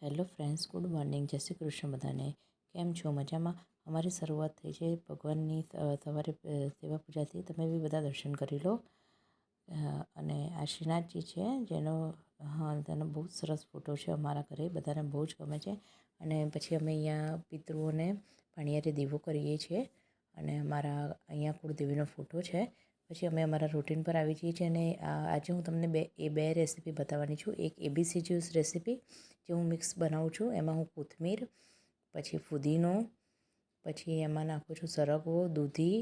Hello friends, good morning. જય શ્રી કૃષ્ણ બધાને. કેમ છો? મજામાં? અમારી શરૂઆત થઈ છે ભગવાનની સવારે સેવા પૂજાથી. તમે બી બધા દર્શન કરી લો. અને આ શ્રીનાથજી છે, તેનો બહુ જ સરસ ફોટો છે અમારા ઘરે, બધાને બહુ જ ગમે છે. અને પછી અમે અહીંયા પિતૃઓને પાણીયારે દીવો કરીએ છીએ અને અમારા અહીંયા કુળદેવીનો ફોટો છે. પછી અમે અમારા રૂટીન પર આવી જઈએ છીએ અને આજે હું તમને બે રેસીપી બતાવવાની છું. એક એબીસી જ્યુસ રેસીપી જે હું મિક્સ બનાવું છું. એમાં હું કોથમીર, પછી ફુદીનો, પછી એમાં નાખું છું સરગવો, દૂધી,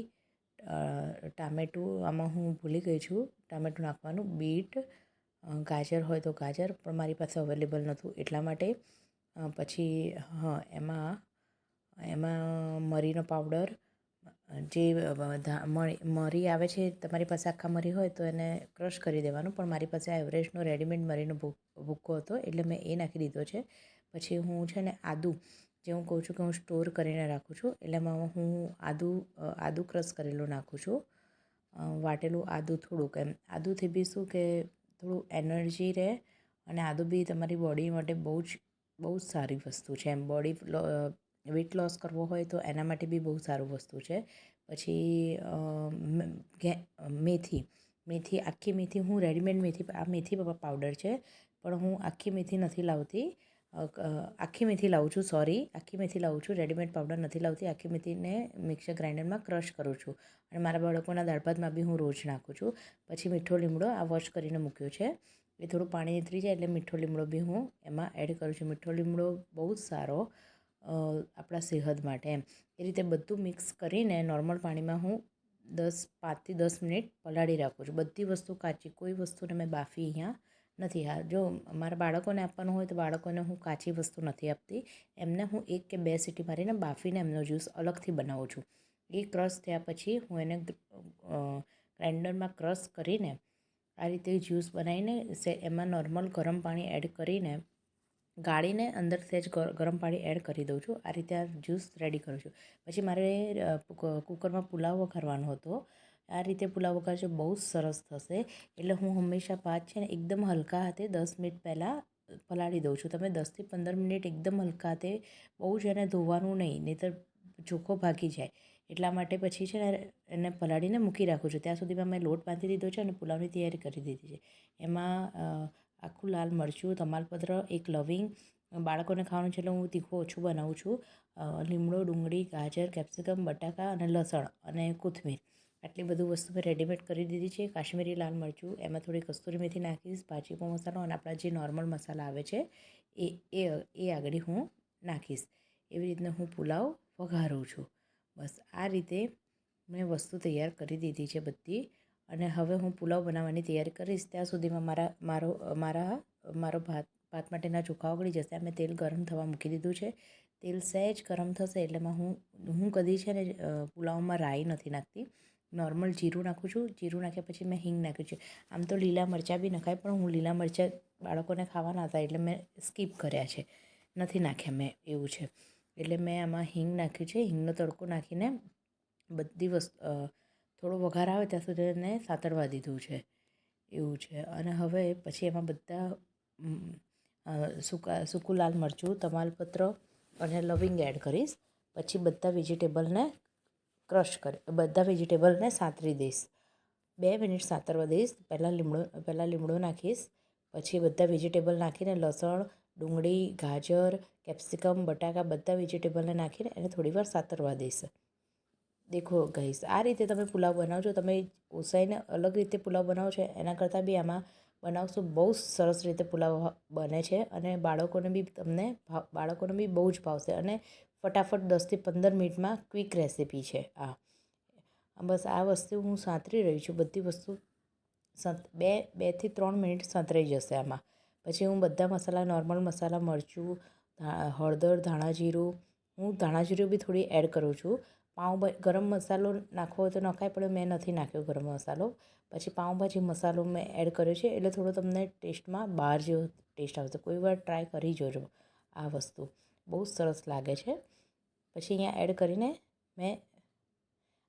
ટામેટું. આમાં હું ભૂલી ગઈ છું ટામેટું નાખવાનું. બીટ, ગાજર હોય તો ગાજર, પણ મારી પાસે અવેલેબલ નહોતું એટલા માટે. પછી એમાં મરીનો પાવડર, જે મરી આવે છે, તમારી પાસે આખા મરી હોય તો એને ક્રશ કરી દેવાનું, પણ મારી પાસે આ એવરેસ્ટનો રેડીમેડ મરીનો ભૂક્કો હતો એટલે મેં એ નાખી દીધો છે. પછી હું છે ને આદું, જે હું કહું છું કે હું સ્ટોર કરીને રાખું છું, એટલે એમાં હું આદું ક્રશ કરેલું નાખું છું. વાટેલું આદું થોડુંક, એમ આદુથી બી શું કે થોડું એનર્જી રહે અને આદું બી તમારી બોડી માટે બહુ જ સારી વસ્તુ છે. એમ વેઇટ લોસ કરવો હોય તો એના માટે બી બહુ સારું વસ્તુ છે. પછી મેથી, આખી મેથી હું રેડીમેડ મેથી પાવડર છે, પણ હું આખી મેથી નથી લાવતી. આખી મેથી લાવું છું, આખી મેથી લાવું છું, રેડીમેડ પાવડર નથી લાવતી. આખી મેથીને મિક્સર ગ્રાઇન્ડરમાં ક્રશ કરું છું અને મારા બાળકોના દાળ ભાતમાં બી હું રોજ નાખું છું. પછી મીઠો લીમડો આ વોશ કરીને મૂક્યો છે, એ થોડું પાણી નીતરી જાય એટલે મીઠો લીમડો બી હું એમાં એડ કરું છું. મીઠો લીમડો બહુ જ સારો આપણા સેહત માટે. એમ એ રીતે બધું મિક્સ કરીને નોર્મલ પાણીમાં હું 5 થી 10 મિનિટ પલાળી રાખું છું. બધી વસ્તુ કાચી, કોઈ વસ્તુને મેં બાફી અહીંયા નથી. જો મારા બાળકોને આપવાનું હોય તો બાળકોને હું કાચી વસ્તુ નથી આપતી. એમને હું 1 કે 2 સીટી મારીને બાફીને એમનો જ્યુસ અલગથી બનાવું છું. એ ક્રશ થયા પછી હું એને ગ્રાઇન્ડરમાં ક્રશ કરીને આ રીતે જ્યુસ બનાવીને એમાં નોર્મલ ગરમ પાણી એડ કરીને ગાળીને અંદર સહેજ ગરમ પાણી એડ કરી દઉં છું. આ રીતે આ જ્યુસ રેડી કરું છું. પછી મારે કુકરમાં પુલાવ વઘારવાનો હતો. આ રીતે પુલાવ વઘારજો, બહુ જ સરસ થશે. એટલે હું હંમેશા ભાત છે ને એકદમ હલકા હાથે 10 મિનિટ પહેલાં પલાળી દઉં છું. તમે 10 થી 15 મિનિટ એકદમ હલકા હાથે, બહુ જ એને ધોવાનું નહીં, નહીંતર ચોખ્ખો ભાગી જાય. એટલા માટે પછી છે ને એને પલાળીને મૂકી રાખું છું. ત્યાં સુધીમાં મેં લોટ બાંધી દીધો છે અને પુલાવની તૈયારી કરી દીધી છે. એમાં આખું લાલ મરચું, તમાલપત્ર, એક લવિંગ, બાળકોને ખાવાનું છે એટલે હું તીખું ઓછું બનાવું છું. લીમડો, ડુંગળી, ગાજર, કેપ્સિકમ, બટાકા અને લસણ અને કોથમીર, આટલી બધું વસ્તુ મેં રેડીમેડ કરી દીધી છે. કાશ્મીરી લાલ મરચું, એમાં થોડી કસ્તુરી મેથી નાખીશ, ભાજીપો મસાલો અને આપણા જે નોર્મલ મસાલા આવે છે એ આગળ હું નાખીશ. એવી રીતના હું પુલાવ વઘારું છું. બસ આ રીતે મેં વસ્તુ તૈયાર કરી દીધી છે બધી. અને હવે હું પુલાવ બનાવવાની તૈયારી કરીશ. ત્યાં સુધીમાં મારો ભાત માટેના ચોખા ઓગળી જશે. મેં તેલ ગરમ થવા મૂકી દીધું છે. તેલ સહેજ ગરમ થશે એટલે હું કદી છે ને પુલાવમાં રાઈ નથી નાખતી, નોર્મલ જીરું નાખું છું. જીરું નાખ્યા પછી મેં હિંગ નાખ્યું છે. આમ તો લીલા મરચાં બી નખાય, પણ હું લીલા મરચાં બાળકોને ખાવાના હતા એટલે મેં સ્કીપ કર્યા છે, નથી નાખ્યા મેં, એવું છે. એટલે મેં આમાં હિંગ નાખ્યું છે. હિંગનો તડકો નાખીને બધી થોડો વઘાર આવે ત્યાં સુધી એને સાતળવા દીધું છે, એવું છે. અને હવે પછી એમાં બધા સૂકું લાલ મરચું, તમાલપત્ર અને લવિંગ એડ કરીશ. પછી બધા વેજીટેબલને સાંતળી દઈશ. 2 મિનિટ સાંતળવા દઈશ. પહેલાં લીમડો નાખીશ. પછી બધા વેજીટેબલ નાખીને લસણ, ડુંગળી, ગાજર, કેપ્સિકમ, બટાકા બધા વેજીટેબલને નાખીને એને થોડીવાર સાંતળવા દઈશ. દેખો ગાઈસ, આ રીતે તમે પુલાવ બનાવજો. તમે ઓસાઈને અલગ રીતે પુલાવ બનાવો છો એના કરતાં બી આમાં બનાવશો, બહુ સરસ રીતે પુલાવ બને છે અને બાળકોને બી બહુ જ ભાવશે. અને ફટાફટ 10 થી 15 મિનિટમાં ક્વિક રેસીપી છે આ. બસ આ વસ્તુ હું સાંતળી રહી છું. બધી વસ્તુ 2 થી 3 મિનિટ સાંતળાઈ જશે આમાં. પછી હું બધા મસાલા, નોર્મલ મસાલા, મરચું, હળદર, હું ધાણા જીરું બી થોડી એડ કરું છું. ગરમ મસાલો નાખવો હોય તો નખાય, પણ મેં નથી નાખ્યો ગરમ મસાલો. પછી પાઉંભાજી મસાલો મેં એડ કર્યો છે, એટલે થોડો તમને ટેસ્ટમાં બહાર જેવો ટેસ્ટ આવશે. કોઈ વાર ટ્રાય કરી જોજો, આ વસ્તુ બહુ સરસ લાગે છે. પછી અહીંયા એડ કરીને મેં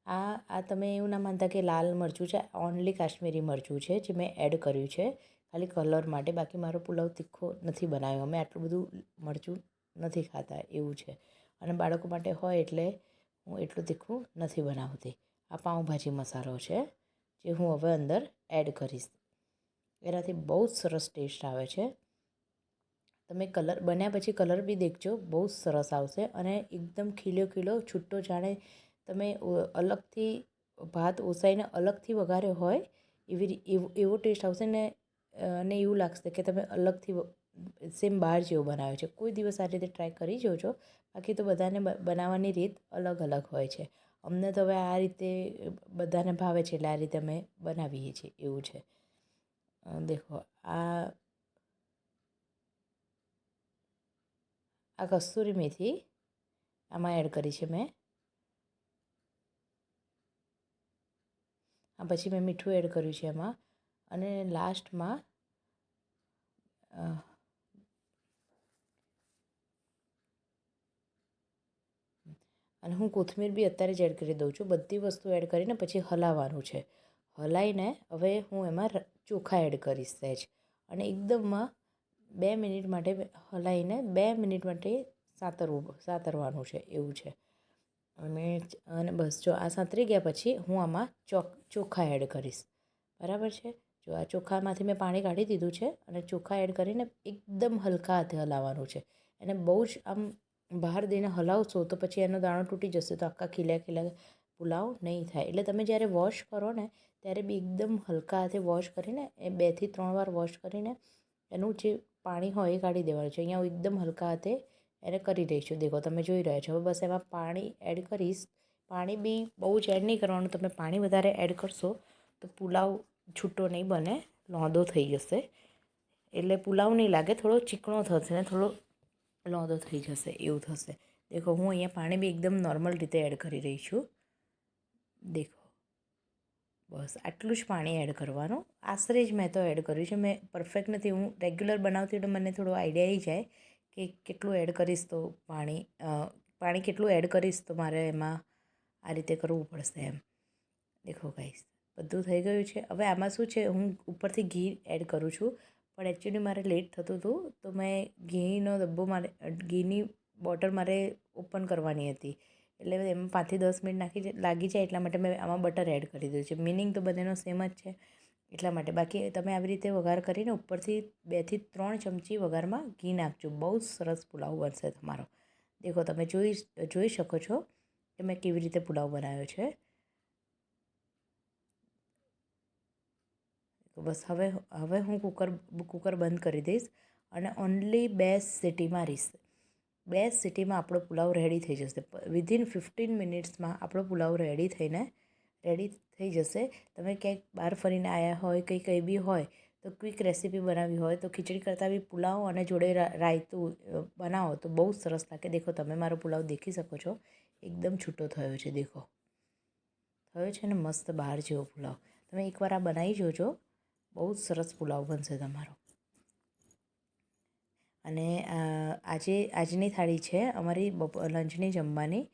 આ તમે એવું ના માનતા કે લાલ મરચું છે, ઓનલી કાશ્મીરી મરચું છે જે મેં એડ કર્યું છે. ખાલી કલર માટે. બાકી મારો પુલાવ તીખો નથી બનાવ્યો. અમે આટલું બધું મરચું નથી ખાતા એવું છે, અને બાળકો માટે હોય એટલે હું એટલું તીખું નથી બનાવતી. આ પાઉંભાજી મસાલો છે જે હું હવે અંદર એડ કરીશ. એનાથી બહુ જ સરસ ટેસ્ટ આવે છે. તમે કલર બન્યા પછી કલર બી દેખજો, બહુ જ સરસ આવશે અને એકદમ ખીલો છૂટો, જાણે તમે અલગથી ભાત ઓસાઈને અલગથી વઘાર્યો હોય એવો ટેસ્ટ આવશે ને. અને એવું લાગશે કે તમે અલગથી સેમ બહાર જેવો બનાવ્યો છે. કોઈ દિવસ આ રીતે ટ્રાય કરી જોજો. બાકી તો બધાને બનાવવાની રીત અલગ અલગ હોય છે. અમને તો હવે આ રીતે બધાને ભાવે છે એટલે આ રીતે અમે બનાવીએ છીએ એવું છે. દેખો આ કસ્તુરી મેથી આમાં એડ કરી છે મેં. પછી મેં મીઠું એડ કર્યું છે એમાં, અને લાસ્ટમાં અને હું કોથમીર બી અત્યારે જ એડ કરી દઉં છું. બધી વસ્તુ એડ કરીને પછી હલાવવાનું છે. હલાવીને હવે હું એમાં ચોખા એડ કરીશ સહેજ, અને એકદમમાં 2 મિનિટ માટે હલાવીને 2 મિનિટ માટે સાતરવાનું છે એવું છે. અને બસ જો આ સાતરી ગયા પછી હું આમાં ચોખા એડ કરીશ. બરાબર છે. જો આ ચોખામાંથી મેં પાણી કાઢી દીધું છે અને ચોખા એડ કરીને એકદમ હલકા હાથે હલાવવાનું છે. એને બહુ જ આમ બહાર દઈને હલાવશો તો પછી એનો દાણો તૂટી જશે, તો આખા ખીલા પુલાવ નહીં થાય. એટલે તમે જ્યારે વોશ કરો ને ત્યારે બી એકદમ હલકા હાથે વોશ કરીને 2 થી 3 વાર વોશ કરીને એનું જે પાણી હોય એ કાઢી દેવાનું છે. અહીંયા હું એકદમ હલકા હાથે એને કરી દઈશું. દેખો તમે જોઈ રહ્યા છો. હવે બસ એમાં પાણી એડ કરીશ. પાણી બી બહુ જ એડ નહીં કરવાનું. તમે પાણી વધારે એડ કરશો તો પુલાવ છૂટો નહીં બને, લોંદો થઈ જશે. એટલે પુલાવ નહીં લાગે, થોડો ચીકણો થશે ને થોડો લોંદો થઈ જશે એવું થશે. દેખો હું અહીંયા પાણી બી એકદમ નોર્મલ રીતે એડ કરી રહી છું. દેખો બસ આટલું જ પાણી એડ કરવાનું. આશરે જ મેં તો એડ કર્યું છે. મેં પરફેક્ટ નથી, હું રેગ્યુલર બનાવતી એટલે મને થોડો આઈડિયા આવી જાય કે કેટલું એડ કરીશ તો પાણી કેટલું એડ કરીશ તો મારે એમાં આ રીતે કરવું પડશે એમ. દેખો ગાઈસ બધું થઈ ગયું છે. હવે આમાં શું છે, હું ઉપરથી ઘી એડ કરું છું, પણ એકચ્યુઅલી મારે લેટ થતું હતું તો મેં ઘીની બોટલ મારે ઓપન કરવાની હતી. એટલે એમાં 5 થી 10 મિનિટ લાગી જાય એટલા માટે મેં આમાં બટર એડ કરી દીધું છે. મિનિંગ તો બંનેનો સેમ જ છે એટલા માટે. બાકી તમે આવી રીતે વઘાર કરીને ઉપરથી 2 થી 3 ચમચી વઘારમાં ઘી નાખજો. બહુ જ સરસ પુલાવ બનશે તમારો. દેખો તમે જોઈ શકો છો કે મેં કેવી રીતે પુલાવ બનાવ્યો છે. બસ હવે હું કુકર બંધ કરી દઈશ અને ઓન્લી 2 સીટી મારીશ. 2 સીટીમાં આપણો પુલાવ રેડી થઈ જશે. વિધિન 15 મિનિટ્સમાં આપણો પુલાવ રેડી થઈ જશે. તમે ક્યાંક બહાર ફરીને આવ્યા હોય, કંઈ બી હોય તો ક્વિક રેસીપી બનાવી હોય તો ખીચડી કરતાં બી પુલાવ અને જોડે રાયતું બનાવો તો બહુ સરસ લાગે. દેખો તમે મારો પુલાવ દેખી શકો છો, એકદમ છૂટો થયો છે. દેખો થયો છે ને મસ્ત બહાર જેવો પુલાવ. તમે એકવાર આ બનાવી જોજો, બહુ જ સરસ પુલાવ બનશે તમારો. અને આજની થાળી છે અમારી લંચની જમવાની.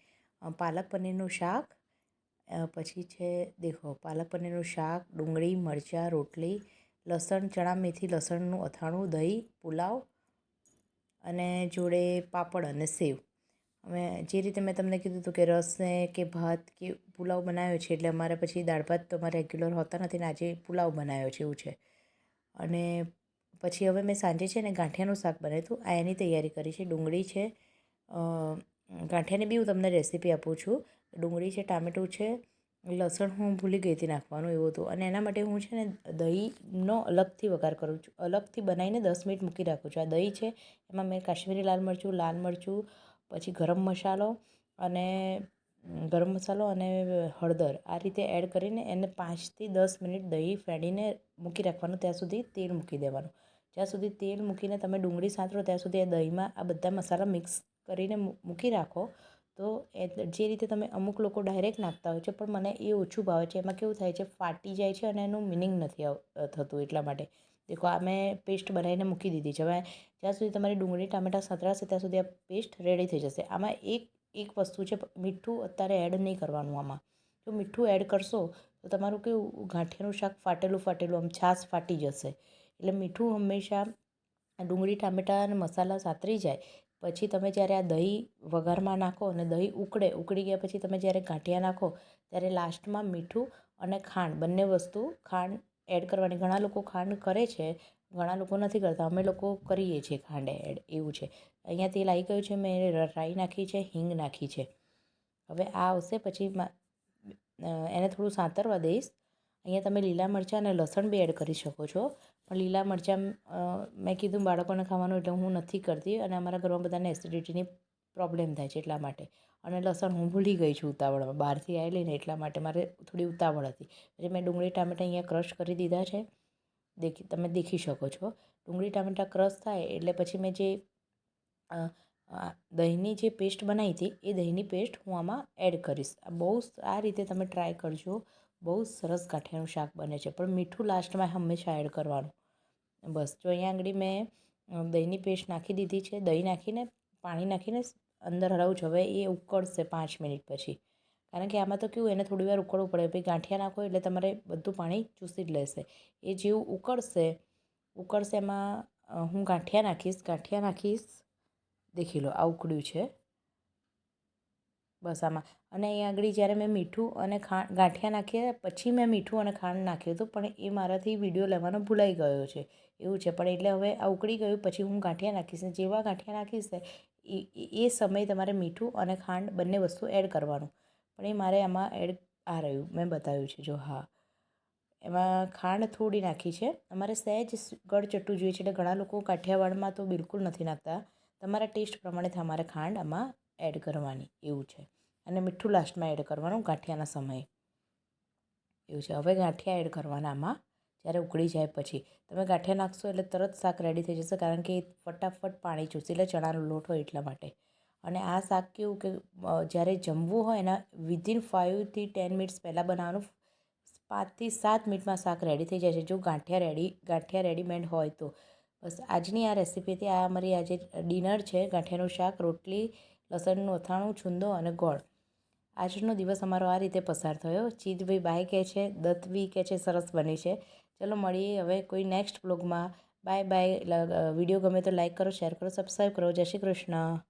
પાલક પનીરનું શાક, પછી છે દેખો પાલક પનીરનું શાક, ડુંગળી મરચાં રોટલી, લસણ ચણા મેથી લસણનું અથાણું, દહીં, પુલાવ અને જોડે પાપડ અને સેવ. હવે જે રીતે મેં તમને કીધું હતું કે રસને કે ભાત કે પુલાવ બનાવ્યો છે એટલે અમારે પછી દાળ ભાત તો અમારે રેગ્યુલર હોતા નથી ને આજે પુલાવ બનાવ્યો છે એવું છે. અને પછી હવે મેં સાંજે છે ને ગાંઠિયાનું શાક બનાવ્યું હતું. આ એની તૈયારી કરી છે. ડુંગળી છે, ગાંઠિયાની બી હું તમને રેસીપી આપું છું. ડુંગળી છે, ટામેટું છે, લસણ હું ભૂલી ગઈ હતી નાખવાનું એવું હતું. અને એના માટે હું છે ને દહીંનો અલગથી વઘાર કરું છું. અલગથી બનાવીને 10 મિનિટ મૂકી રાખું છું. આ દહીં છે એમાં મેં કાશ્મીરી લાલ મરચું, પછી ગરમ મસાલો અને હળદર આ રીતે એડ કરીને એને 5 થી 10 મિનિટ દહીં ફેડીને મૂકી રાખવાનું. ત્યાં સુધી તેલ મૂકી દેવાનું. જ્યાં સુધી તેલ મૂકીને તમે ડુંગળી સાંતળો ત્યાં સુધી એ દહીંમાં આ બધા મસાલા મિક્સ કરીને મૂકી રાખો. તો જે રીતે તમે અમુક લોકો ડાયરેક્ટ નાખતા હોય છે પણ મને એ ઓછું ભાવે છે. એમાં કેવું થાય છે, ફાટી જાય છે અને એનું મિનિંગ નથી થતું એટલા માટે. દેખો આ મેં પેસ્ટ બનાવીને મૂકી દીધી છે. હવે જ્યાં સુધી તમારી ડુંગળી ટામેટાં સાંતળાશે ત્યાં સુધી આ પેસ્ટ રેડી થઈ જશે. આમાં એક વસ્તુ છે, મીઠું અત્યારે એડ નહીં કરવાનું આમાં. જો મીઠું એડ કરશો તો તમારું કેવું ગાંઠિયાનું શાક ફાટેલું આમ છાશ ફાટી જશે એટલે મીઠું હંમેશા ડુંગળી ટામેટાં અને મસાલા સાતરી જાય પછી તમે જ્યારે આ દહીં વઘારમાં નાખો અને દહીં ઉકળી ગયા પછી તમે જ્યારે ગાંઠિયા નાખો ત્યારે લાસ્ટમાં મીઠું અને ખાંડ બંને વસ્તુ ખાંડ એડ કરવાની. ઘણા લોકો ખાંડ કરે છે, ઘણા લોકો નથી કરતા. અમે લોકો કરીએ છીએ ખાંડ એડ, એવું છે. અહીંયા તેલ આવી ગયું છે, મેં રાઈ નાખી છે, હિંગ નાખી છે. હવે આ આવશે પછી એને થોડું સાંતરવા દઈશ. અહીંયા તમે લીલા મરચાં અને લસણ બી એડ કરી શકો છો, પણ લીલા મરચાં મેં કીધું બાળકોને ખાવાનું એટલે હું નથી કરતી અને અમારા ઘરમાં બધાને એસિડિટીની પ્રોબ્લેમ થાય છે એટલા માટે. અને લસણ હું ભૂલી ગઈ છું ઉતાવળમાં, બહારથી આવેલી ને એટલા માટે મારે થોડી ઉતાવળ હતી. એટલે મેં ડુંગળી ટામેટાં અહીંયા ક્રશ કરી દીધા છે, તમે દેખી શકો છો. ડુંગળી ટામેટાં ક્રશ થાય એટલે પછી મેં જે દહીંની જે પેસ્ટ બનાવી હતી એ દહીંની પેસ્ટ હું આમાં એડ કરીશ. આ રીતે તમે ટ્રાય કરજો, બહુ સરસ ગાંઠિયાનું શાક બને છે. પણ મીઠું લાસ્ટમાં હંમેશા એડ કરવાનું. બસ જો અહીંયા આગળ મેં દહીંની પેસ્ટ નાખી દીધી છે. દહીં નાખીને પાણી નાખીને અંદર હલાવું છું. હવે એ ઉકળશે 5 મિનિટ પછી, કારણ કે આમાં તો કેવું એને થોડી વાર ઉકળવું પડે. પછી ગાંઠિયા નાખો એટલે તમારે બધું પાણી ચૂસી જ લેશે. એ જેવું ઉકળશે એમાં હું ગાંઠિયા નાખીશ. દેખી લો આ ઉકળ્યું છે બસ આમાં. અને અહીં આગળ જ્યારે મેં મીઠું અને ગાંઠિયા નાખ્યા પછી મેં મીઠું અને ખાંડ નાખ્યું હતું, પણ એ મારાથી વિડીયો લેવાનો ભૂલાઈ ગયો છે, એવું છે. પણ એટલે હવે આ ઉકળી ગયું પછી હું ગાંઠિયા નાખીશ. જેવા ગાંઠિયા નાખીશ એ સમયે તમારે મીઠું અને ખાંડ બંને વસ્તુ એડ કરવાનું. પણ એ મારે આમાં એડ રહ્યું મેં બતાવ્યું છે જો. હા, એમાં ખાંડ થોડી નાખી છે. અમારે સહેજ ગળચટ્ટું જોઈએ છે, એટલે ઘણા લોકો કાઠિયાવાડમાં તો બિલકુલ નથી નાખતા. તમારા ટેસ્ટ પ્રમાણે તમારે ખાંડ આમાં એડ કરવાની, એવું છે. અને મીઠું લાસ્ટમાં એડ કરવાનું ગાંઠિયાના સમયે, એવું છે. હવે ગાંઠિયા એડ કરવાના આમાં જ્યારે ઉકળી જાય પછી. તમે ગાંઠિયા નાખશો એટલે તરત શાક રેડી થઈ જશે, કારણ કે ફટાફટ પાણી ચૂસે, એટલે ચણાનો લોટ હોય એટલા માટે. અને આ શાક કેવું કે જ્યારે જમવું હોય એના વિધિન 5 થી 10 મિનિટ્સ પહેલાં બનાવવાનું. 5 થી 7 મિનિટમાં શાક રેડી થઈ જાય છે જો ગાંઠિયા રેડીમેડ હોય તો. બસ આજની આ રેસીપીથી આ અમારી આજે ડિનર છે. ગાંઠિયાનું શાક, રોટલી, લસણનું અથાણું, છુંદો અને ગોળ. આજનો દિવસ અમારો આ રીતે પસાર થયો. ચીતભાઈ બાય કહે છે, દત્તવી કહે છે સરસ બની છે. ચલો મળીએ હવે કોઈ નેક્સ્ટ બ્લોગમાં. Bye bye. વિડીયો ગમે તો લાઈક કરો, શેર કરો, સબસ્ક્રાઈબ કરો. જય શ્રી કૃષ્ણ.